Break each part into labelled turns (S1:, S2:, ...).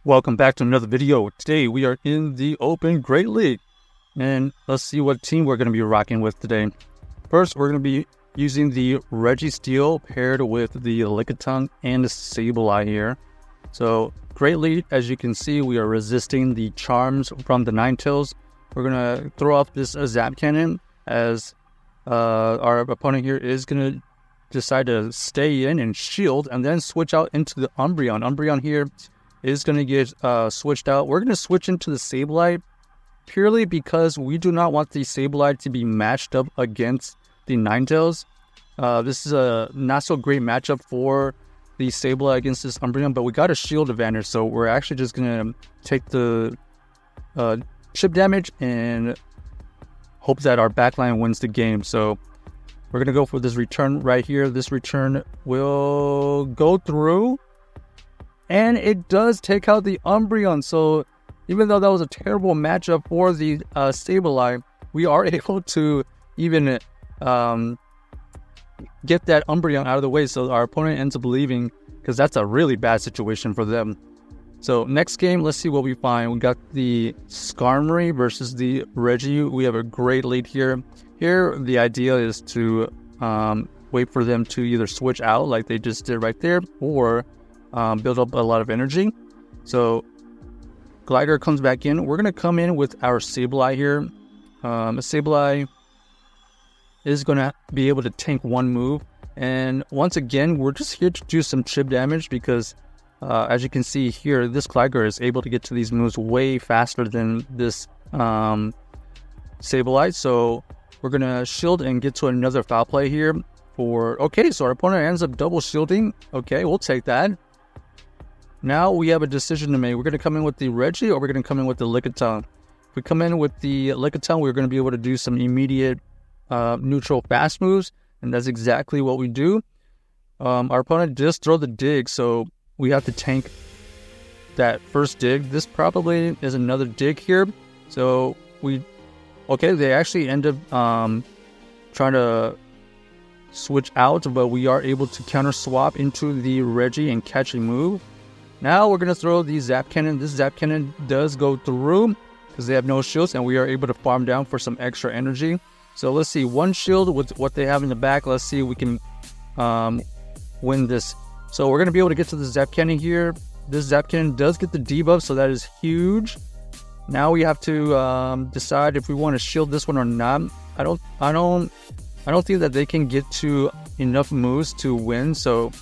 S1: Welcome back to another video. Today we are in the Open Great League, and let's see what team we're going to be rocking with today. First, we're going to be using the Registeel paired with the Lickitung and the Sableye here. So Great League, as you can see, we are resisting the charms from the Ninetales. We're going to throw off this Zap Cannon as our opponent here is going to decide to stay in and shield and then switch out into the Umbreon. Umbreon here is going to get switched out. We're going to switch into the Sableye purely because we do not want the Sableye to be matched up against the Ninetales. This is a not so great matchup for the Sableye against this Umbreon, but we got a shield advantage, so we're actually just going to take the chip damage and hope that our backline wins the game. So we're going to go for this return right here. This return will go through, and it does take out the Umbreon. So even though that was a terrible matchup for the Sableye, we are able to even get that Umbreon out of the way. So our opponent ends up leaving because that's a really bad situation for them. So next game, let's see what we find. We got the Skarmory versus the Reggie. We have a great lead here. Here, the idea is to wait for them to either switch out like they just did right there, or build up a lot of energy. So Glider comes back in. We're going to come in with our Sableye here. Sableye is going to be able to tank one move. And once again, we're just here to do some chip damage because as you can see here, this Glider is able to get to these moves way faster than this Sableye. So we're going to shield and get to another foul play here. Okay, so our opponent ends up double shielding. Okay, we'll take that. Now we have a decision to make. We're going to come in with the Reggie, or we're going to come in with the Lickitung. If we come in with the Lickitung, we're going to be able to do some immediate neutral fast moves, and that's exactly what we do. Our opponent just throw the dig, so we have to tank that first dig. This probably is another dig here. So they actually end up trying to switch out, but we are able to counter swap into the Reggie and catch a move. Now we're going to throw the Zap Cannon. This Zap Cannon does go through because they have no shields, and we are able to farm down for some extra energy. So let's see, one shield with what they have in the back. Let's see if we can win this. So we're going to be able to get to the Zap Cannon here. This Zap Cannon does get the debuff, so that is huge. Now we have to decide if we want to shield this one or not. I don't think that they can get to enough moves to win. So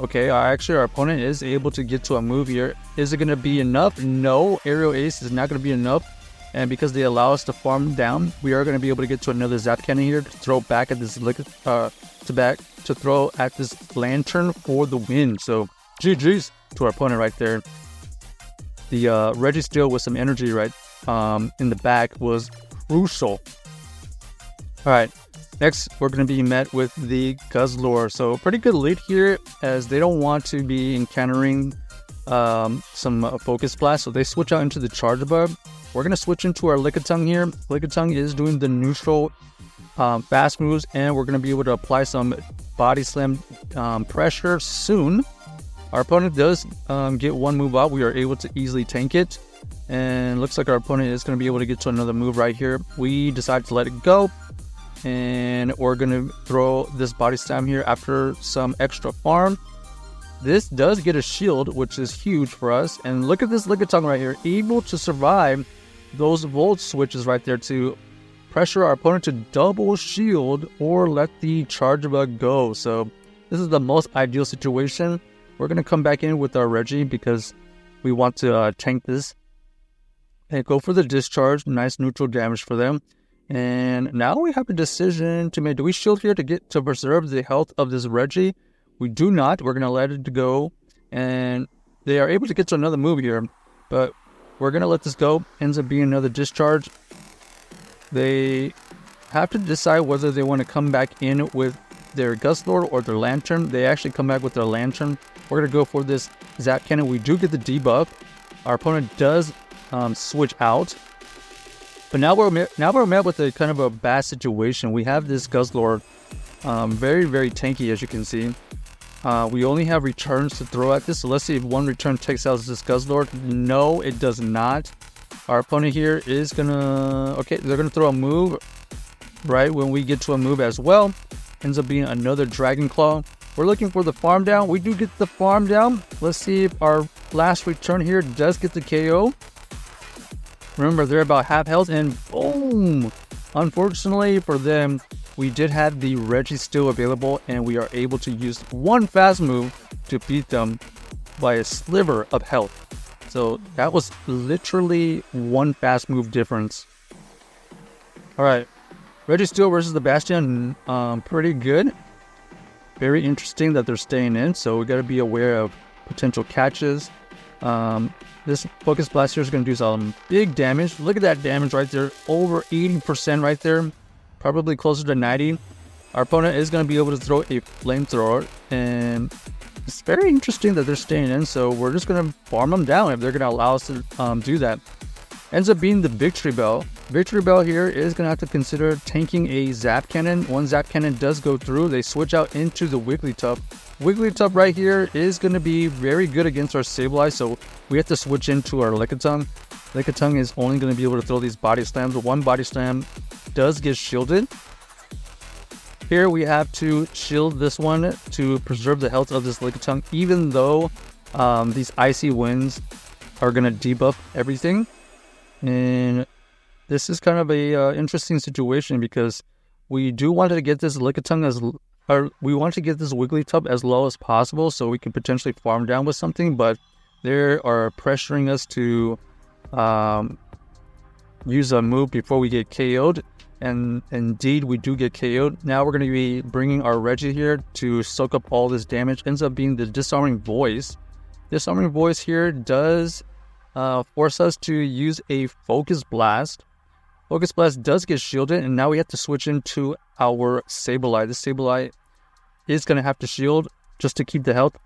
S1: okay, our opponent is able to get to a move here. Is it going to be enough? No, Aerial Ace is not going to be enough. And because they allow us to farm down, we are going to be able to get to another Zap Cannon here to throw back at this to throw at this Lantern for the win. So GG's to our opponent right there. The Registeel with some energy right in the back was crucial. All right. Next, we're going to be met with the Guzzlord. So pretty good lead here as they don't want to be encountering some Focus Blast. So they switch out into the Charge Above. We're going to switch into our Lickitung here. Lickitung is doing the neutral fast moves, and we're going to be able to apply some Body Slam pressure soon. Our opponent does get one move out. We are able to easily tank it. And looks like our opponent is going to be able to get to another move right here. We decide to let it go. And we're going to throw this Body Slam here after some extra farm. This does get a shield, which is huge for us. And look at this Lickitung right here, able to survive those Volt switches right there to pressure our opponent to double shield or let the Charge Bug go. So this is the most ideal situation. We're going to come back in with our Reggie because we want to tank this. And go for the discharge, nice neutral damage for them. And now we have a decision to make. Do we shield here to preserve the health of this Reggie? We do not. We're going to let it go. And they are able to get to another move here. But we're going to let this go. Ends up being another discharge. They have to decide whether they want to come back in with their Guzzlord or their Lantern. They actually come back with their Lantern. We're going to go for this Zap Cannon. We do get the debuff. Our opponent does switch out. But now we're met with a kind of a bad situation. We have this Guzzlord, very, very tanky, as you can see. We only have returns to throw at this, so let's see if one return takes out this Guzzlord. No, it does not. Our opponent here is gonna... Okay, they're gonna throw a move right when we get to a move as well. Ends up being another Dragon Claw. We're looking for the farm down. We do get the farm down. Let's see if our last return here does get the KO. Remember, they're about half health, and boom! Unfortunately for them, we did have the Registeel available, and we are able to use one fast move to beat them by a sliver of health. So that was literally one fast move difference. Alright, Registeel versus the Bastion, pretty good. Very interesting that they're staying in, so we got to be aware of potential catches. This Focus Blast here is going to do some big damage. Look at that damage right there, over 80% right there, probably closer to 90. Our opponent is going to be able to throw a flamethrower, and it's very interesting that they're staying in, so we're just going to farm them down if they're going to allow us to do that. Ends up being the Victory Bell. Victory Bell here is going to have to consider tanking a Zap Cannon. One Zap Cannon does go through. They switch out into the Wigglytuff. Wigglytuff right here is going to be very good against our Sableye, so we have to switch into our Lickitung. Lickitung is only going to be able to throw these body slams. One body slam does get shielded. Here we have to shield this one to preserve the health of this Lickitung, even though these icy winds are going to debuff everything. And this is kind of a interesting situation because we do want to get this Lickitung we want to get this Wigglytuff as low as possible so we can potentially farm down with something, but they are pressuring us to use a move before we get KO'd, and indeed we do get KO'd. Now we're going to be bringing our Reggie here to soak up all this damage. Ends up being the Disarming Voice. Disarming Voice here does force us to use a Focus Blast. Focus Blast does get shielded, and now we have to switch into our Sableye. This Sableye is going to have to shield just to keep the health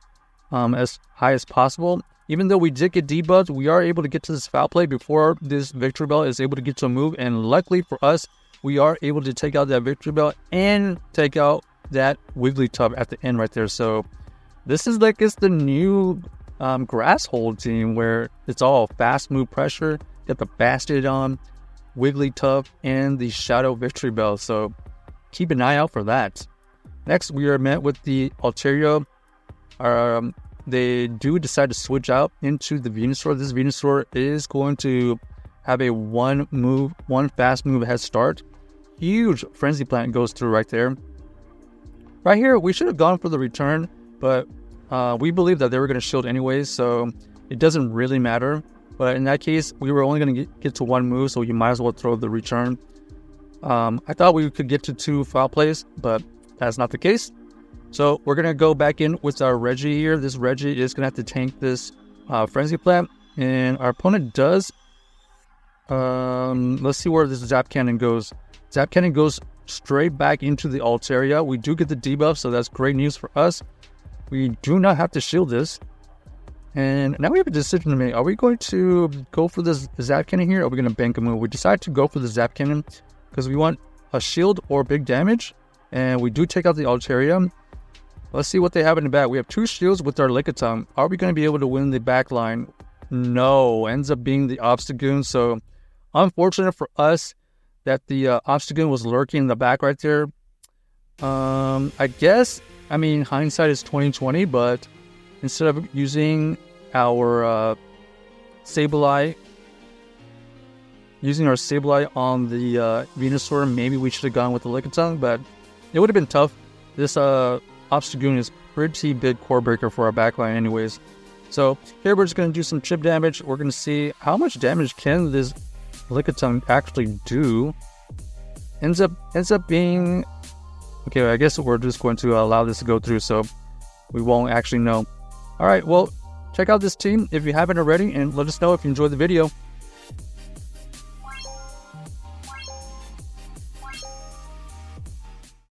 S1: as high as possible. Even though we did get debuffed, we are able to get to this foul play before this Victory Bell is able to get to a move, and luckily for us, we are able to take out that Victory Bell and take out that Wigglytuff at the end right there. So this is like it's the new Grass Hold team where it's all fast move pressure. Got the Bastiodon, Wigglytuff, and the Shadow Victory Bell, so keep an eye out for that. Next, we are met with the Altaria. They do decide to switch out into the Venusaur. This Venusaur is going to have a one fast move head start. Huge Frenzy Plant goes through right there. Right here, we should have gone for the return, but we believe that they were going to shield anyways, so it doesn't really matter. But in that case, we were only going to get to one move, so you might as well throw the return. I thought we could get to 2 foul plays, but that's not the case. So we're going to go back in with our Reggie here. This Reggie is going to have to tank this Frenzy Plant. And our opponent does... let's see where this Zap Cannon goes. Zap Cannon goes straight back into the Altaria. We do get the debuff, so that's great news for us. We do not have to shield this. And now we have a decision to make. Are we going to go for this Zap Cannon here, or are we going to bank a move? We decide to go for the Zap Cannon because we want a shield or big damage. And we do take out the Altaria. Let's see what they have in the back. We have 2 shields with our Lickitung. Are we going to be able to win the back line? No. Ends up being the Obstagoon. So unfortunate for us that the Obstagoon was lurking in the back right there. I guess, I mean, hindsight is 20/20, but instead of using our Sableye, on the Venusaur, maybe we should have gone with the Lickitung, but it would have been tough. This Obstagoon is pretty big core breaker for our backline anyways. So here we're just going to do some chip damage. We're going to see how much damage can this Lickitung actually do. Ends up being... Okay, I guess we're just going to allow this to go through, so we won't actually know. Alright, well, check out this team if you haven't already, and let us know if you enjoyed the video.